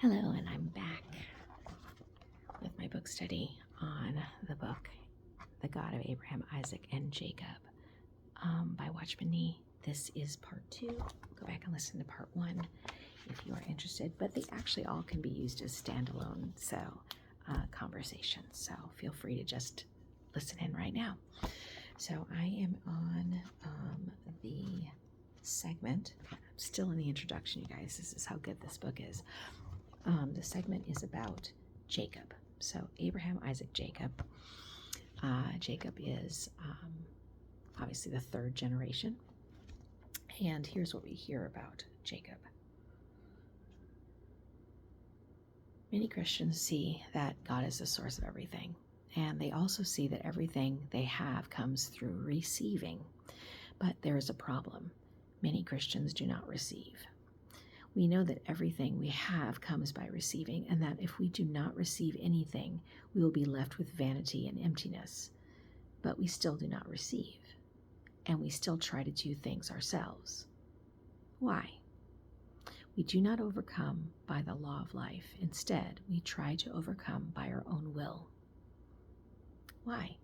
Hello, and I'm back with my book study on the book, The God of Abraham, Isaac, and Jacob by Watchman Nee. This is part 2. Go back and listen to part 1 if you are interested, but they actually all can be used as standalone conversations, so feel free to just listen in right now. So I am on the segment. I'm still in the introduction, you guys. This is how good this book is. The segment is about Jacob. So Abraham, Isaac, Jacob. Jacob is obviously the third generation. And here's what we hear about Jacob. Many Christians see that God is the source of everything. And they also see that everything they have comes through receiving. But there is a problem. Many Christians do not receive. We know that everything we have comes by receiving, and that if we do not receive anything, we will be left with vanity and emptiness. But we still do not receive, and we still try to do things ourselves. Why? We do not overcome by the law of life. Instead, we try to overcome by our own will. Why?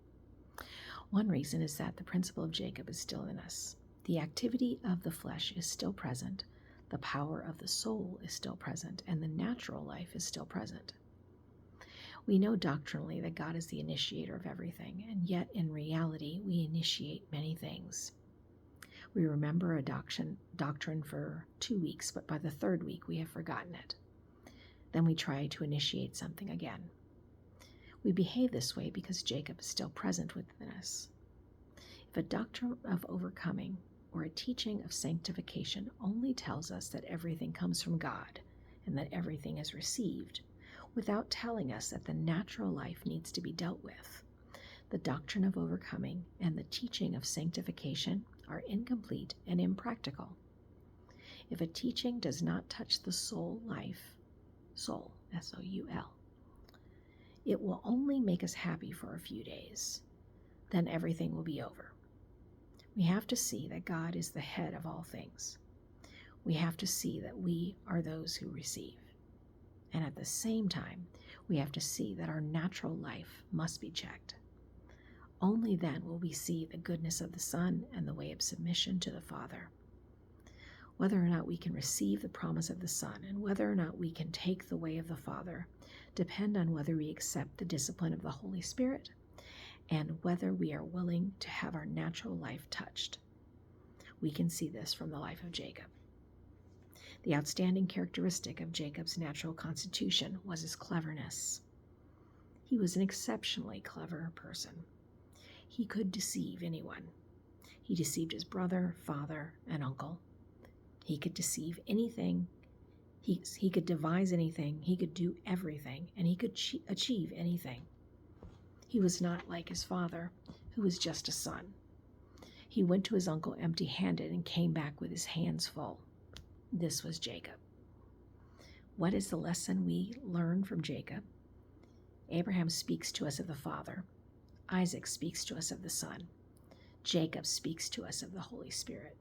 One reason is that the principle of Jacob is still in us. The activity of the flesh is still present. The power of the soul is still present, and the natural life is still present. We know doctrinally that God is the initiator of everything, and yet in reality we initiate many things. We remember a doctrine for 2 weeks, but by the third week we have forgotten it. Then we try to initiate something again. We behave this way because Jacob is still present within us. If a doctrine of overcoming or a teaching of sanctification only tells us that everything comes from God and that everything is received, without telling us that the natural life needs to be dealt with, the doctrine of overcoming and the teaching of sanctification are incomplete and impractical. If a teaching does not touch the soul life, soul, S-O-U-L, it will only make us happy for a few days. Then everything will be over. We have to see that God is the head of all things. We have to see that we are those who receive. And at the same time, we have to see that our natural life must be checked. Only then will we see the goodness of the Son and the way of submission to the Father. Whether or not we can receive the promise of the Son and whether or not we can take the way of the Father depend on whether we accept the discipline of the Holy Spirit and whether we are willing to have our natural life touched. We can see this from the life of Jacob. The outstanding characteristic of Jacob's natural constitution was his cleverness. He was an exceptionally clever person. He could deceive anyone. He deceived his brother, father, and uncle. He could deceive anything. He could devise anything. He could do everything, and he could achieve anything. He was not like his father, who was just a son. He went to his uncle empty-handed and came back with his hands full. This was Jacob. What is the lesson we learn from Jacob? Abraham speaks to us of the Father. Isaac speaks to us of the Son. Jacob speaks to us of the Holy Spirit.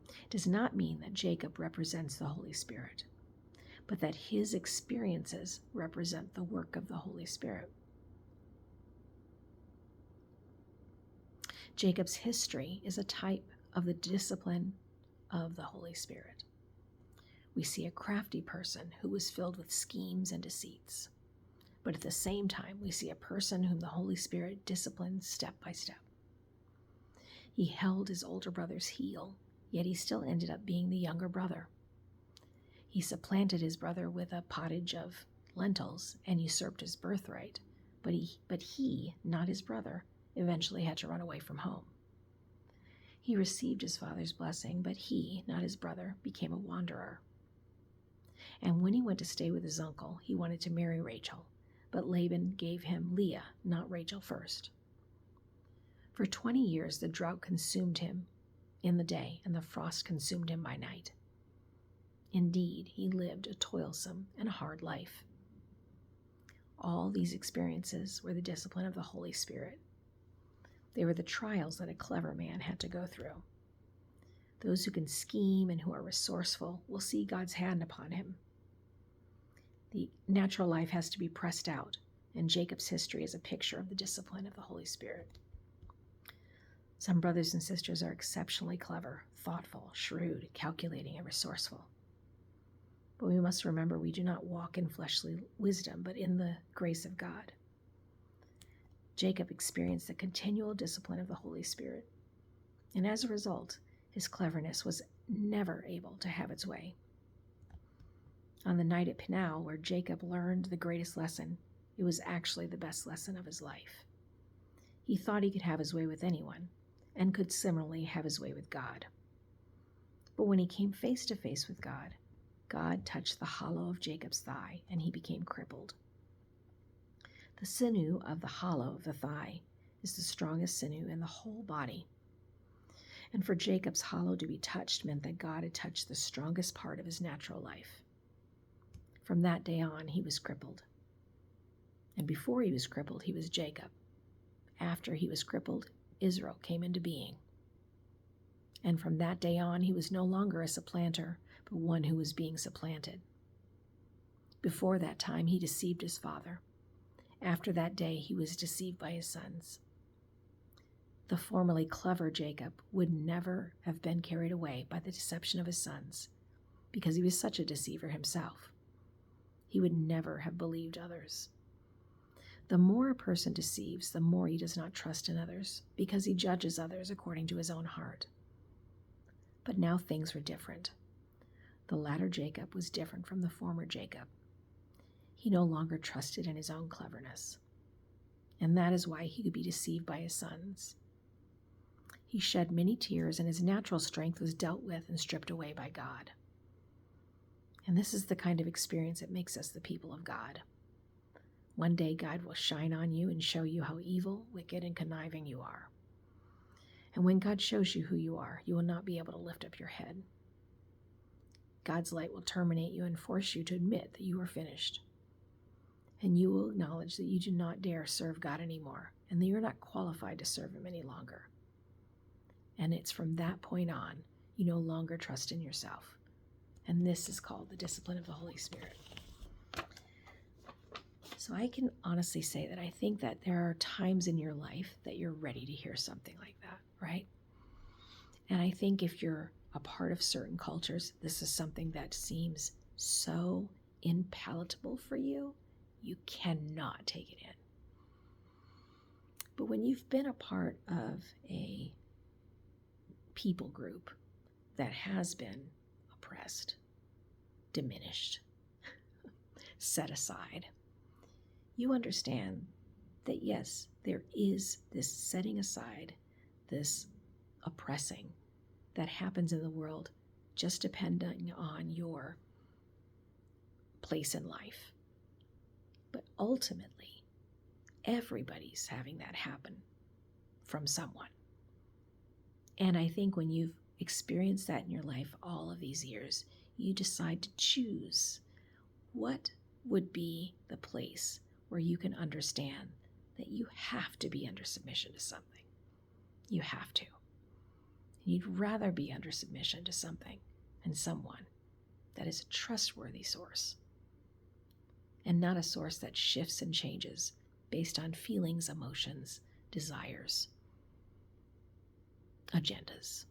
It does not mean that Jacob represents the Holy Spirit, but that his experiences represent the work of the Holy Spirit. Jacob's history is a type of the discipline of the Holy Spirit. We see a crafty person who was filled with schemes and deceits, but at the same time we see a person whom the Holy Spirit disciplines step by step. He held his older brother's heel, yet he still ended up being the younger brother. He supplanted his brother with a pottage of lentils and usurped his birthright, but he, not his brother, eventually had to run away from home. He received his father's blessing, but he, not his brother, became a wanderer. And when he went to stay with his uncle, he wanted to marry Rachel, but Laban gave him Leah, not Rachel, first. For 20 years the drought consumed him in the day, and the frost consumed him by night. Indeed, he lived a toilsome and hard life. All these experiences were the discipline of the Holy Spirit. They were the trials that a clever man had to go through. Those who can scheme and who are resourceful will see God's hand upon him. The natural life has to be pressed out, and Jacob's history is a picture of the discipline of the Holy Spirit. Some brothers and sisters are exceptionally clever, thoughtful, shrewd, calculating, and resourceful. But we must remember we do not walk in fleshly wisdom, but in the grace of God. Jacob experienced the continual discipline of the Holy Spirit, and as a result, his cleverness was never able to have its way. On the night at Peniel, where Jacob learned the greatest lesson, it was actually the best lesson of his life. He thought he could have his way with anyone, and could similarly have his way with God. But when he came face to face with God, God touched the hollow of Jacob's thigh, and he became crippled. The sinew of the hollow of the thigh is the strongest sinew in the whole body. And for Jacob's hollow to be touched meant that God had touched the strongest part of his natural life. From that day on, he was crippled. And before he was crippled, he was Jacob. After he was crippled, Israel came into being. And from that day on, he was no longer a supplanter, but one who was being supplanted. Before that time, he deceived his father. After that day, he was deceived by his sons. The formerly clever Jacob would never have been carried away by the deception of his sons, because he was such a deceiver himself. He would never have believed others. The more a person deceives, the more he does not trust in others, because he judges others according to his own heart. But now things were different. The latter Jacob was different from the former Jacob. He no longer trusted in his own cleverness, and that is why he could be deceived by his sons. He shed many tears, and his natural strength was dealt with and stripped away by God. And this is the kind of experience that makes us the people of God. One day God will shine on you and show you how evil, wicked, and conniving you are. And when God shows you who you are, you will not be able to lift up your head. God's light will terminate you and force you to admit that you are finished. And you will acknowledge that you do not dare serve God anymore, and that you are not qualified to serve him any longer. And it's from that point on, you no longer trust in yourself. And this is called the discipline of the Holy Spirit. So I can honestly say that I think that there are times in your life that you're ready to hear something like that, right? And I think if you're a part of certain cultures, this is something that seems so unpalatable for you, you cannot take it in. But when you've been a part of a people group that has been oppressed, diminished, set aside, you understand that yes, there is this setting aside, this oppressing that happens in the world just depending on your place in life. But ultimately, everybody's having that happen from someone. And I think when you've experienced that in your life all of these years, you decide to choose what would be the place where you can understand that you have to be under submission to something. You have to. And you'd rather be under submission to something and someone that is a trustworthy source, and not a source that shifts and changes based on feelings, emotions, desires, agendas.